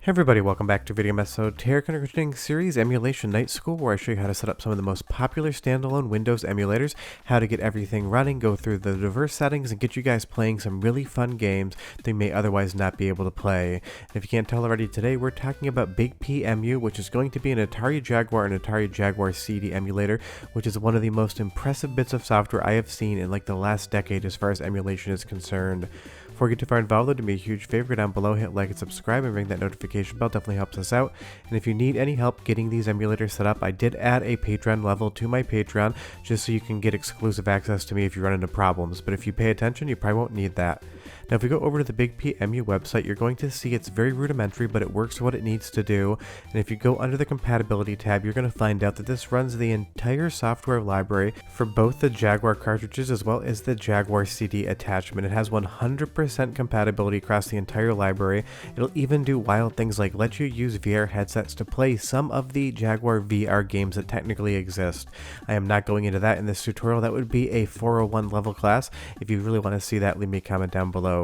Hey everybody, welcome back to video episode continuing series Emulation Night School, where I show you how to set up some of the most popular standalone Windows emulators, how to get everything running, go through the diverse settings, and get you guys playing some really fun games that you may otherwise not be able to play. And if you can't tell already, today we're talking about BigP Emu, which is going to be an Atari Jaguar and Atari Jaguar CD emulator, which is one of the most impressive bits of software I have seen in like the last decade as far as emulation is concerned. Before we get too far involved, though, do me a huge favor, down below, hit like and subscribe and ring that notification bell, definitely helps us out. And if you need any help getting these emulators set up, I did add a Patreon level to my Patreon, just so you can get exclusive access to me if you run into problems, but if you pay attention, you probably won't need that. Now if we go over to the BigP Emu website, you're going to see it's very rudimentary, but it works what it needs to do. And if you go under the compatibility tab, you're going to find out that this runs the entire software library for both the Jaguar cartridges as well as the Jaguar CD attachment. It has 100% compatibility across the entire library. It'll even do wild things like let you use VR headsets to play some of the Jaguar VR games that technically exist. I am not going into that in this tutorial. That would be a 401 level class. If you really want to see that, leave me a comment down below.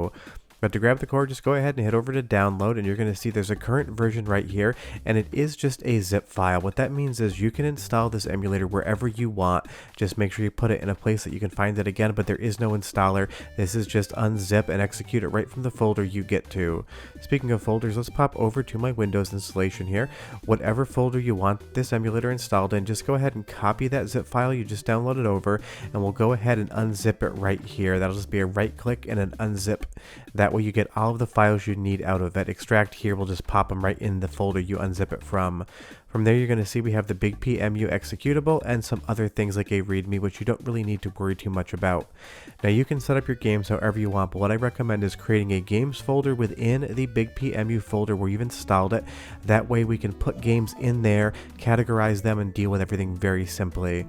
But to grab the core, just go ahead and hit over to download, and you're going to see there's a current version right here, and it is just a zip file. What that means is you can install this emulator wherever you want. Just make sure you put it in a place that you can find it again, but there is no installer. This is just unzip and execute it right from the folder you get to. Speaking of folders, let's pop over to my Windows installation here. Whatever folder you want this emulator installed in, just go ahead and copy that zip file you just downloaded over, and we'll go ahead and unzip it right here. That'll just be a right click and an unzip. That way you get all of the files you need out of it. Extract here will just pop them right in the folder you unzip it from. From there, you're going to see we have the BigPEmu executable and some other things like a README, which you don't really need to worry too much about. Now you can set up your games however you want, but what I recommend is creating a games folder within the BigPEmu folder where you've installed it. That way we can put games in there, categorize them, and deal with everything very simply.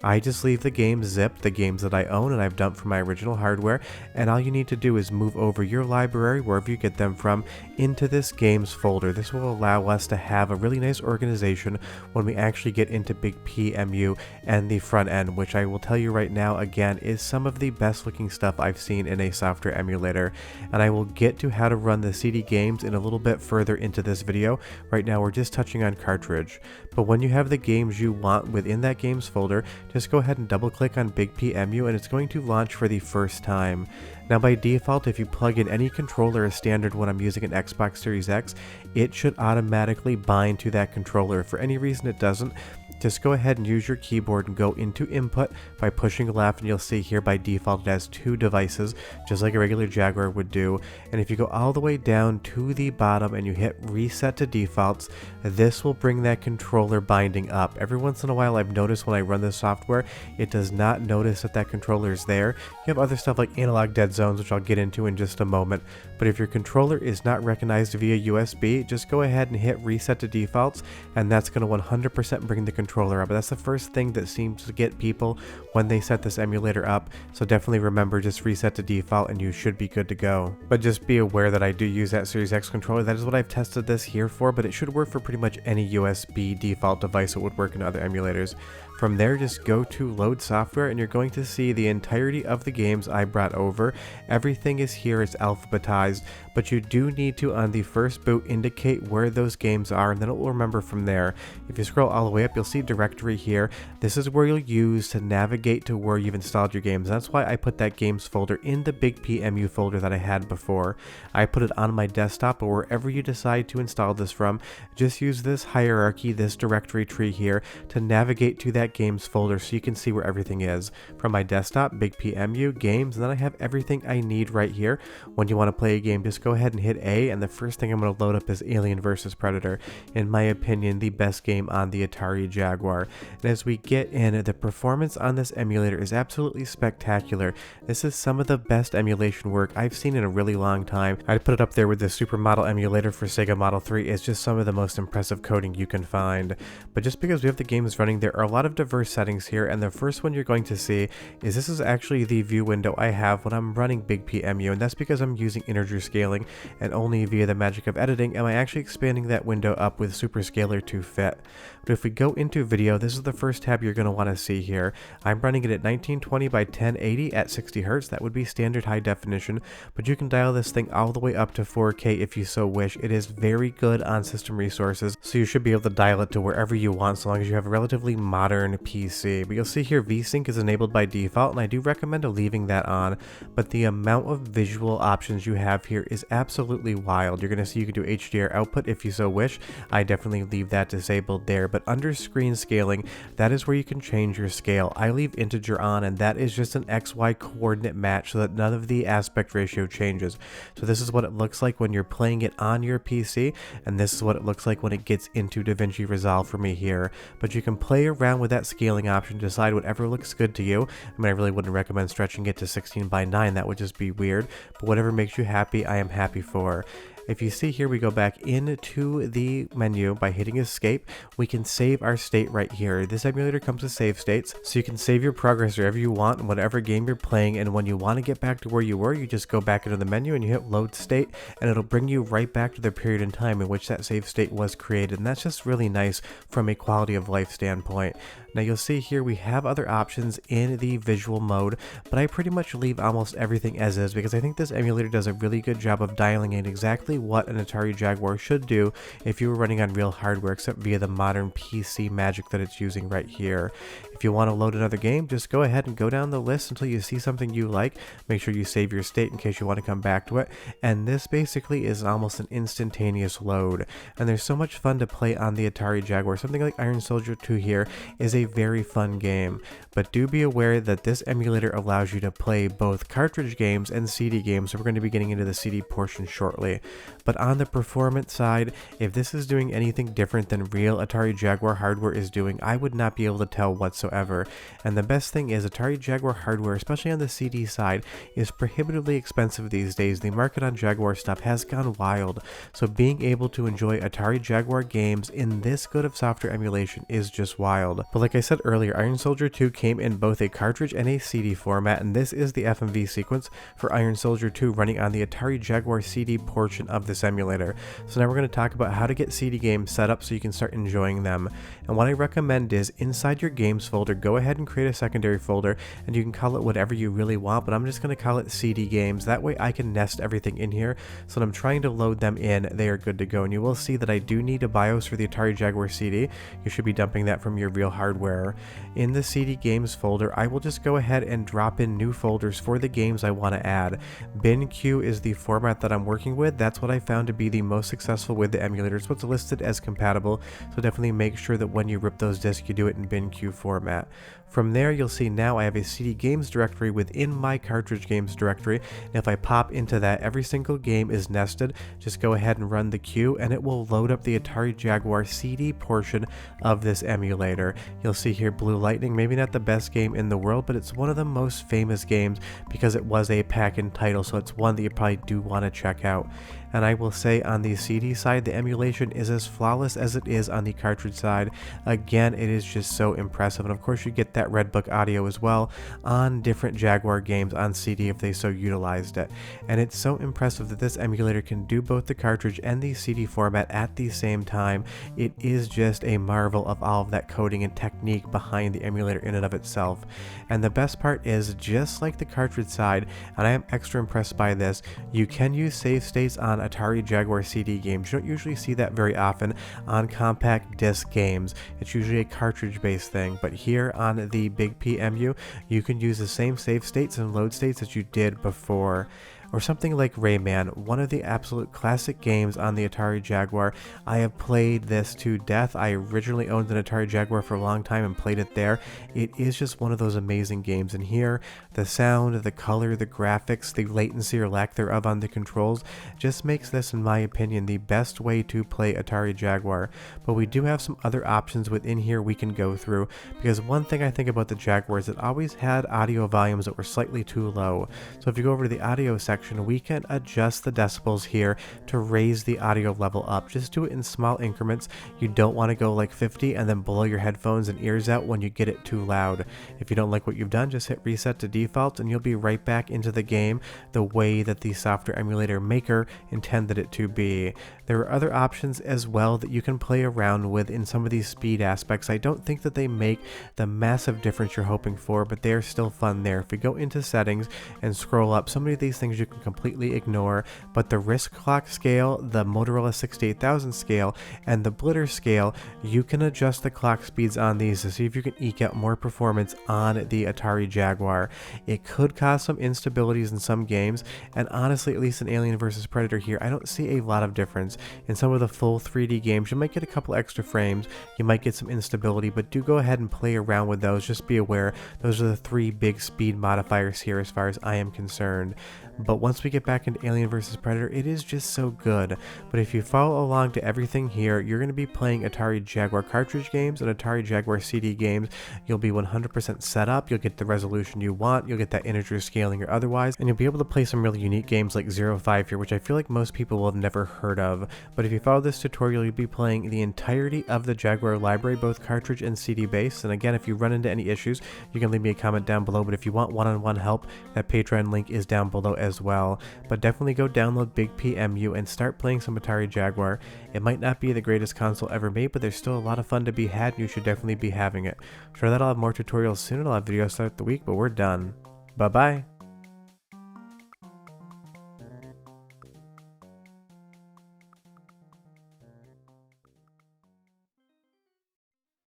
I just leave the games zipped, the games that I own and I've dumped from my original hardware, and all you need to do is move over your library, wherever you get them from, into this games folder. This will allow us to have a really nice organization when we actually get into BigPEmu and the front end, which I will tell you right now again is some of the best looking stuff I've seen in a software emulator. And I will get to how to run the CD games in a little bit further into this video. Right now we're just touching on cartridge. But when you have the games you want within that games folder, just go ahead and double click on BigPEmu and it's going to launch for the first time. Now by default, if you plug in any controller as standard when I'm using an Xbox Series X, it should automatically bind to that controller. If for any reason it doesn't, just go ahead and use your keyboard and go into input by pushing left, and you'll see here by default it has two devices, just like a regular Jaguar would do. And if you go all the way down to the bottom and you hit reset to defaults, this will bring that controller binding up. Every once in a while I've noticed when I run this software, it does not notice that that controller is there. You have other stuff like analog dead zones, which I'll get into in just a moment. But if your controller is not recognized via USB, just go ahead and hit reset to defaults, and that's going to 100% bring the controller up. But that's the first thing that seems to get people when they set this emulator up, so definitely remember, just reset to default and you should be good to go. But just be aware that I do use that Series X controller. That is what I've tested this here for, but it should work for pretty much any USB default device. It would work in other emulators. From there, just go to load software and you're going to see the entirety of the games I brought over. Everything is here, it's alphabetized, but you do need to, on the first boot, indicate where those games are, and then it will remember from there. If you scroll all the way up, you'll see directory here. This is where you'll use to navigate to where you've installed your games. That's why I put that games folder in the BigPEmu folder that I had before. I put it on my desktop, or wherever you decide to install this from, just use this hierarchy, this directory tree here, to navigate to that games folder so you can see where everything is. From my desktop, BigPEmu, games, and then I have everything I need right here. When you want to play a game, just go ahead and hit A, and the first thing I'm going to load up is Alien vs Predator. In my opinion, the best game on the Atari Jaguar. And as we get in, the performance on this emulator is absolutely spectacular. This is some of the best emulation work I've seen in a really long time. I'd put it up there with the Supermodel emulator for Sega Model 3. It's just some of the most impressive coding you can find. But just because we have the games running, there are a lot of diverse settings here, and the first one you're going to see is this is actually the view window I have when I'm running BigPEmu, and that's because I'm using integer scaling, and only via the magic of editing am I actually expanding that window up with Superscaler to fit. But if we go into video, this is the first tab you're going to want to see here. I'm running it at 1920 by 1080 at 60 Hz. That would be standard high definition, but you can dial this thing all the way up to 4K if you so wish. It is very good on system resources, so you should be able to dial it to wherever you want so long as you have a relatively modern PC. But you'll see here VSync is enabled by default, and I do recommend leaving that on, but the amount of visual options you have here is absolutely wild. You're going to see you can do HDR output if you so wish. I definitely leave that disabled there, but under screen scaling, that is where you can change your scale. I leave integer on, and that is just an XY coordinate match so that none of the aspect ratio changes. So this is what it looks like when you're playing it on your PC, and this is what it looks like when it gets into DaVinci Resolve for me here. But you can play around with that scaling option, decide whatever looks good to you. I mean, I really wouldn't recommend stretching it to 16 by 9, that would just be weird, but whatever makes you happy, I am happy for. If you see here, we go back into the menu by hitting escape. We can save our state right here. This emulator comes with save states, so you can save your progress wherever you want in whatever game you're playing, and when you want to get back to where you were, you just go back into the menu and you hit load state, and it'll bring you right back to the period in time in which that save state was created, and that's just really nice from a quality of life standpoint. Now you'll see here we have other options in the visual mode, but I pretty much leave almost everything as is because I think this emulator does a really good job of dialing in exactly what an Atari Jaguar should do if you were running on real hardware, except via the modern PC magic that it's using right here. If you want to load another game, just go ahead and go down the list until you see something you like. Make sure you save your state in case you want to come back to it, and this basically is almost an instantaneous load. And there's so much fun to play on the Atari Jaguar. Something like Iron Soldier 2 here is a very fun game, but do be aware that this emulator allows you to play both cartridge games and CD games, so we're going to be getting into the CD portion shortly. But on the performance side, if this is doing anything different than real Atari Jaguar hardware is doing, I would not be able to tell whatsoever. And the best thing is Atari Jaguar hardware, especially on the CD side, is prohibitively expensive these days. The market on Jaguar stuff has gone wild, so being able to enjoy Atari Jaguar games in this good of software emulation is just wild. But like I said earlier, Iron Soldier 2 came in both a cartridge and a CD format, and this is the FMV sequence for Iron Soldier 2 running on the Atari Jaguar CD portion of this emulator. So now we're going to talk about how to get CD games set up so you can start enjoying them. And what I recommend is inside your games folder, go ahead and create a secondary folder, and you can call it whatever you really want, but I'm just going to call it CD games. That way I can nest everything in here, so when I'm trying to load them in, they are good to go. And you will see that I do need a BIOS for the Atari Jaguar CD. You should be dumping that from your real hardware. In the CD games folder, I will just go ahead and drop in new folders for the games I want to add. BinQ is the format that I'm working with. That's what I found to be the most successful with the emulator. It's what's listed as compatible, so definitely make sure that when you rip those discs, you do it in BinQ format. From there, you'll see now I have a CD games directory within my cartridge games directory, and if I pop into that, every single game is nested. Just go ahead and run the queue, and it will load up the Atari Jaguar CD portion of this emulator. You'll see here Blue Lightning, maybe not the best game in the world, but it's one of the most famous games because it was a pack-in title, so it's one that you probably do want to check out. And I will say on the CD side, the emulation is as flawless as it is on the cartridge side. Again, it is just so impressive, and of course you get that Red Book audio as well on different Jaguar games on CD if they so utilized it. And it's so impressive that this emulator can do both the cartridge and the CD format at the same time. It is just a marvel of all of that coding and technique behind the emulator in and of itself. And the best part is, just like the cartridge side, and I am extra impressed by this, you can use save states on Atari Jaguar CD games. You don't usually see that very often on compact disc games. It's usually a cartridge based thing, but here on the BigPEmu, you can use the same save states and load states that you did before. Or something like Rayman, one of the absolute classic games on the Atari Jaguar. I have played this to death. I originally owned an Atari Jaguar for a long time and played it there. It is just one of those amazing games, and here, the sound, the color, the graphics, the latency or lack thereof on the controls just makes this, in my opinion, the best way to play Atari Jaguar. But we do have some other options within here we can go through, because one thing I think about the Jaguar is it always had audio volumes that were slightly too low. So if you go over to the audio section, section, we can adjust the decibels here to raise the audio level up. Just do it in small increments. You don't want to go like 50 and then blow your headphones and ears out when you get it too loud. If you don't like what you've done, just hit reset to default and you'll be right back into the game the way that the software emulator maker intended it to be. There are other options as well that you can play around with in some of these speed aspects. I don't think that they make the massive difference you're hoping for, but they're still fun there. If we go into settings and scroll up, so many of these things you can completely ignore, but the wrist clock scale, the Motorola 68000 scale, and the blitter scale, you can adjust the clock speeds on these to see if you can eke out more performance on the Atari Jaguar. It could cause some instabilities in some games, and honestly, at least in Alien vs Predator here, I don't see a lot of difference. In some of the full 3D games, you might get a couple extra frames, you might get some instability, but do go ahead and play around with those. Just be aware, those are the three big speed modifiers here as far as I am concerned. But once we get back into Alien vs Predator, it is just so good. But if you follow along to everything here, you're going to be playing Atari Jaguar cartridge games and Atari Jaguar CD games. You'll be 100% set up, you'll get the resolution you want, you'll get that integer scaling or otherwise, and you'll be able to play some really unique games like 05 here, which I feel like most people will have never heard of. But if you follow this tutorial, you'll be playing the entirety of the Jaguar library, both cartridge and CD based. And again, if you run into any issues, you can leave me a comment down below, but if you want one-on-one help, that Patreon link is down below as well. But definitely go download BigPEmu and start playing some Atari Jaguar. It might not be the greatest console ever made, but there's still a lot of fun to be had, and you should definitely be having it. For that, I'll have more tutorials soon, and I'll have videos throughout the week, but we're done. Bye-bye.